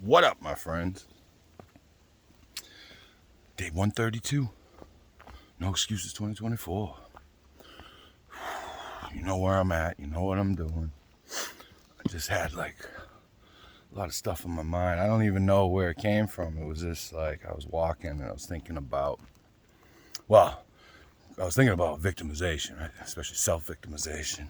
What up, my friends? Day 132. No excuses 2024. You know where I'm at. You know what I'm doing. I just had like a lot of stuff in my mind. I don't even know where it came from. It was just like I was walking and I was thinking about, victimization, right? Especially self-victimization.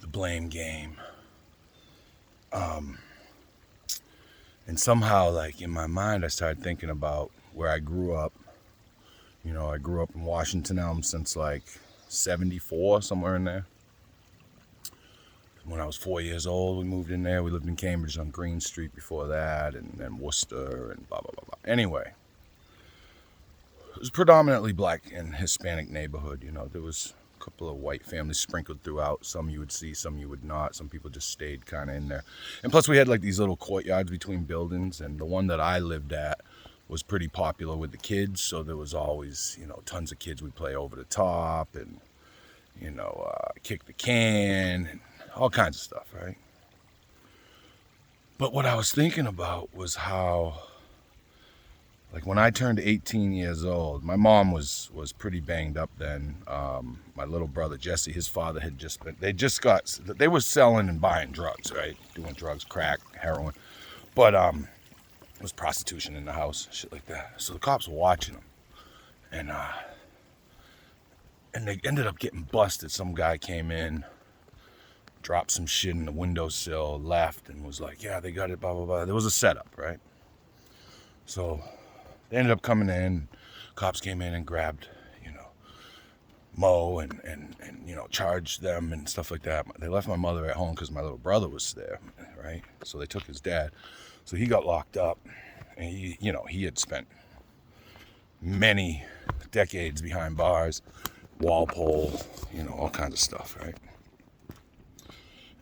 The blame game. And somehow, like, in my mind, I started thinking about where I grew up. You know, I grew up in Washington, Elms since like 74, somewhere in there. When I was 4 years old, we moved in there. We lived in Cambridge on Green Street before that, and then Worcester, and blah, blah, blah, blah. Anyway, it was predominantly black and Hispanic neighborhood. You know, there was a couple of white families sprinkled throughout. Some you would see, some you would not. Some people just stayed kind of in there. And plus, we had like these little courtyards between buildings, and the one that I lived at was pretty popular with the kids, so there was always, you know, tons of kids. We'd play over the top and, you know, kick the can and all kinds of stuff, right? But what I was thinking about was how, like, when I turned 18 years old, my mom was pretty banged up then. My little brother, Jesse, his father had they were selling and buying drugs, right? Doing drugs, crack, heroin. But there was prostitution in the house, shit like that. So the cops were watching them. And they ended up getting busted. Some guy came in, dropped some shit in the windowsill, left, and was like, yeah, they got it, blah, blah, blah. There was a setup, right? So they ended up coming in. Cops came in and grabbed, you know, Mo and you know, charged them and stuff like that. They left my mother at home because my little brother was there, right? So they took his dad. So he got locked up, and he had spent many decades behind bars, Walpole, you know, all kinds of stuff, right?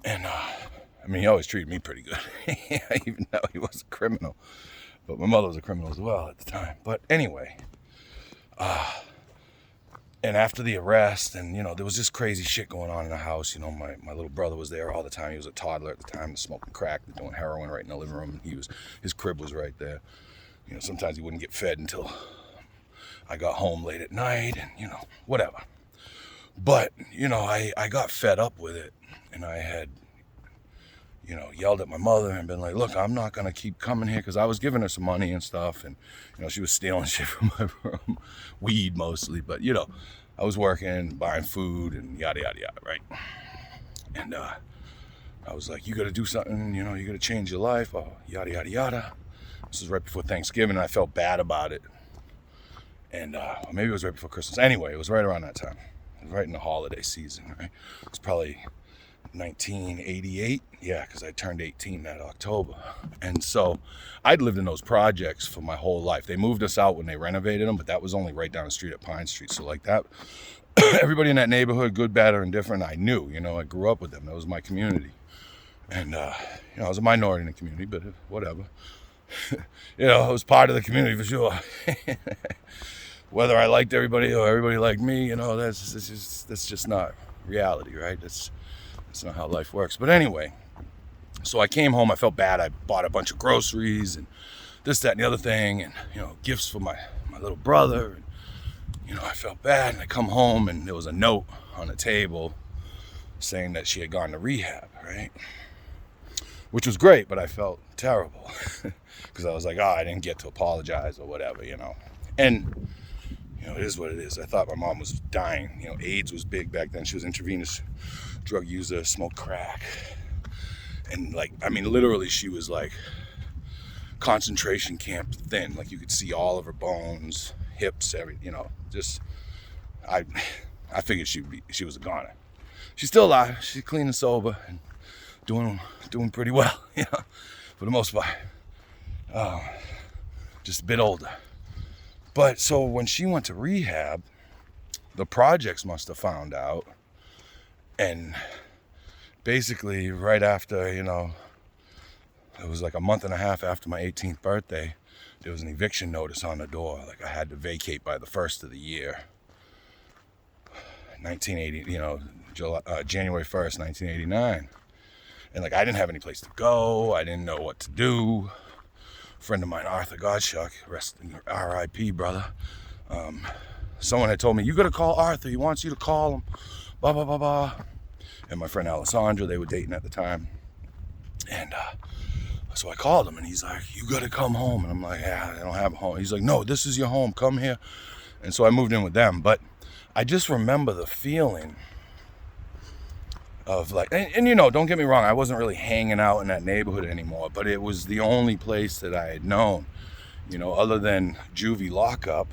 And I mean, he always treated me pretty good, even though he was a criminal. But my mother was a criminal as well at the time. But anyway, and after the arrest, and, you know, there was just crazy shit going on in the house. You know, my little brother was there all the time. He was a toddler at the time, smoking crack, doing heroin right in the living room. His crib was right there. You know, sometimes he wouldn't get fed until I got home late at night, and, you know, whatever. But, you know, I got fed up with it, and I had, you know, yelled at my mother and been like, look, I'm not going to keep coming here, because I was giving her some money and stuff, and, you know, she was stealing shit from my room, weed mostly, but, you know, I was working, buying food, and yada, yada, yada, right? And I was like, you got to do something, you know, you got to change your life, yada, yada, yada. This was right before Thanksgiving, and I felt bad about it. And maybe it was right before Christmas. Anyway, it was right around that time. It was right in the holiday season, right? It was probably 1988, yeah, because I turned 18 that October. And so I'd lived in those projects for my whole life. They moved us out when they renovated them, but that was only right down the street at Pine Street. So like that, everybody in that neighborhood, good, bad, or indifferent, I knew. You know, I grew up with them. That was my community. And, you know, I was a minority in the community, but whatever. You know, I was part of the community for sure. Whether I liked everybody or everybody liked me, you know, that's just not reality, right? That's not how life works. But anyway, so I came home. I felt bad. I bought a bunch of groceries and this, that, and the other thing, and, you know, gifts for my little brother. And, you know, I felt bad. And I come home, and there was a note on the table saying that she had gone to rehab, right? Which was great, but I felt terrible because I was like, I didn't get to apologize or whatever, you know. And, you know, it is what it is. I thought my mom was dying. You know, AIDS was big back then. She was intravenous drug user, smoked crack. And, like, I mean, literally, she was, like, concentration camp thin. Like, you could see all of her bones, hips, everything, you know. Just, I figured she was a goner. She's still alive. She's clean and sober and doing pretty well, you know, for the most part. Just a bit older. But so when she went to rehab, the projects must have found out, and basically right after, you know, it was like a month and a half after my 18th birthday, there was an eviction notice on the door. Like, I had to vacate by the first of the year, 1980, you know, January 1st, 1989. And like, I didn't have any place to go. I didn't know what to do. A friend of mine, Arthur Godshuck, rest in R.I.P. brother. Someone had told me, you got to call Arthur. He wants you to call him. Blah, blah, blah, blah. And my friend Alessandra, they were dating at the time. And so I called him, and he's like, you got to come home. And I'm like, yeah, I don't have a home. He's like, no, this is your home. Come here. And so I moved in with them. But I just remember the feeling of like, and you know, don't get me wrong, I wasn't really hanging out in that neighborhood anymore, but it was the only place that I had known, you know, other than juvie lockup,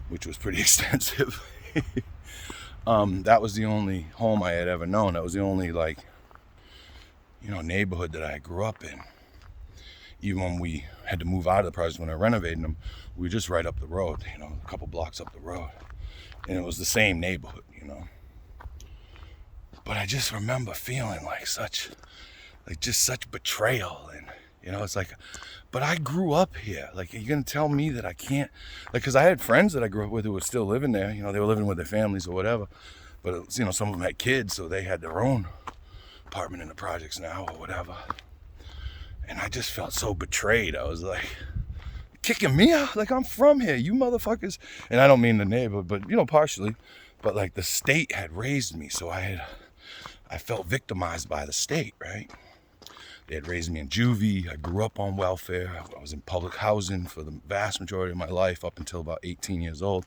which was pretty extensive. That was the only home I had ever known. That was the only, like, you know, neighborhood that I grew up in. Even when we had to move out of the project, when I renovated them, we were just right up the road, you know, a couple blocks up the road. And it was the same neighborhood, you know. But I just remember feeling like just such betrayal. And, you know, it's like, but I grew up here. Like, you're going to tell me that I can't, like, because I had friends that I grew up with who were still living there. You know, they were living with their families or whatever. But, it was, you know, some of them had kids, so they had their own apartment in the projects now or whatever. And I just felt so betrayed. I was like, kicking me out? Like, I'm from here, you motherfuckers. And I don't mean the neighborhood, but, you know, partially. But, like, the state had raised me, so I felt victimized by the state, right? They had raised me in juvie. I grew up on welfare. I was in public housing for the vast majority of my life up until about 18 years old.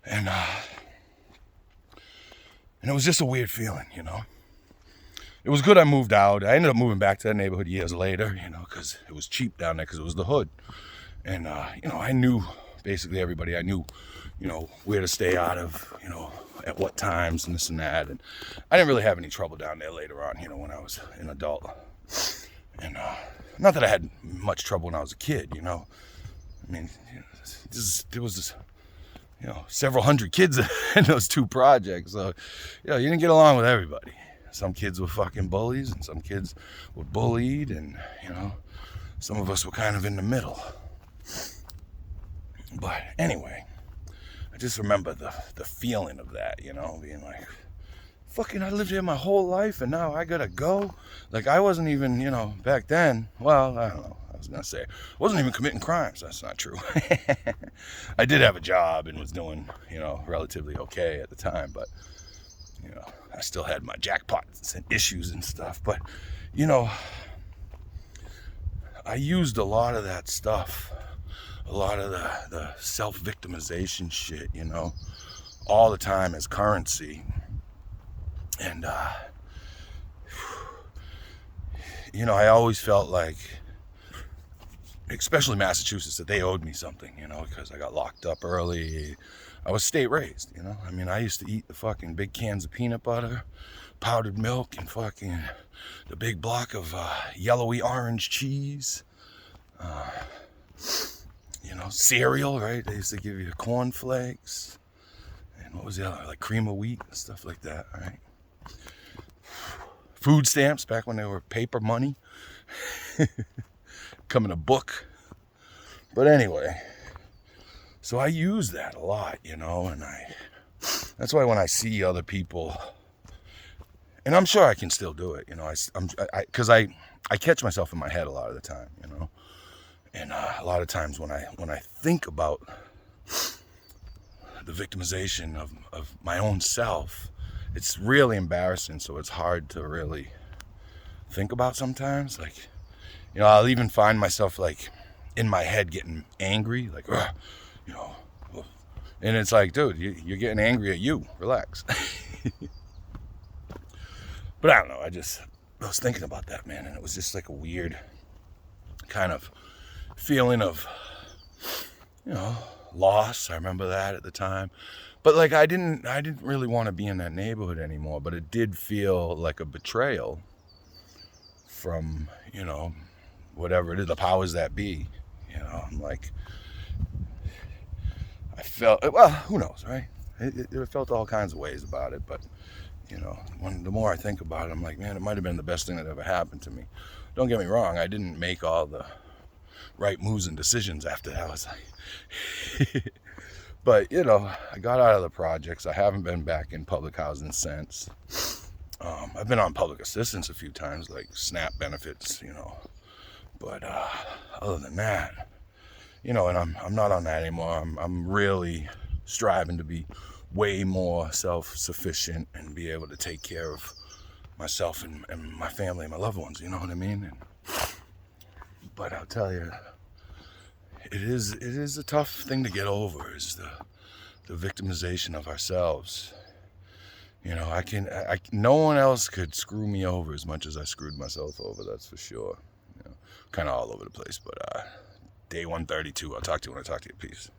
And it was just a weird feeling, you know? It was good I moved out. I ended up moving back to that neighborhood years later, you know, because it was cheap down there because it was the hood. And, you know, I knew basically everybody. I knew, you know, where to stay out of, you know, at what times and this and that. And I didn't really have any trouble down there later on, you know, when I was an adult. And not that I had much trouble when I was a kid, you know. I mean, you know, there was this, you know, several hundred kids in those two projects. So, you know, you didn't get along with everybody. Some kids were fucking bullies, and some kids were bullied, and, you know, some of us were kind of in the middle. But anyway, I just remember the feeling of that, you know, being like, fucking, I lived here my whole life, and now I gotta go. Like, I wasn't even, you know, back then, well, I don't know, I was gonna say, I wasn't even committing crimes. That's not true. I did have a job and was doing, you know, relatively okay at the time, but, you know, I still had my jackpots and issues and stuff. But, you know, I used a lot of that stuff, a lot of the self-victimization shit, you know, all the time as currency. And, you know, I always felt like, especially Massachusetts, that they owed me something, you know, because I got locked up early. I was state raised, you know. I mean, I used to eat the fucking big cans of peanut butter, powdered milk, and fucking the big block of yellowy orange cheese. You know, cereal, right? They used to give you cornflakes. And what was the other? Like cream of wheat and stuff like that, right? Food stamps back when they were paper money. Come in a book. But anyway, so I use that a lot, you know, and that's why when I see other people, and I'm sure I can still do it, you know, because I catch myself in my head a lot of the time, you know, and a lot of times when I think about the victimization of my own self, it's really embarrassing, so it's hard to really think about sometimes. Like, you know, I'll even find myself, like, in my head getting angry, like, you know, and it's like, dude, you're getting angry at you. Relax. But I don't know, I was thinking about that, man, and it was just like a weird kind of feeling of, you know, loss. I remember that at the time. But, like, I didn't really want to be in that neighborhood anymore, but it did feel like a betrayal from, you know, whatever it is, the powers that be. You know, I'm like, I felt, well, who knows, right? It felt all kinds of ways about it, but, you know, the more I think about it, I'm like, man, it might have been the best thing that ever happened to me. Don't get me wrong, I didn't make all the right moves and decisions after that. I was like, but, you know, I got out of the projects. I haven't been back in public housing since. I've been on public assistance a few times, like SNAP benefits, you know. But other than that, you know, and I'm not on that anymore. I'm really striving to be way more self-sufficient and be able to take care of myself and my family and my loved ones, you know what I mean? But I'll tell you, it is a tough thing to get over, is the victimization of ourselves. You know, no one else could screw me over as much as I screwed myself over, that's for sure. You know, kind of all over the place, but day 132, I'll talk to you when I talk to you. Peace.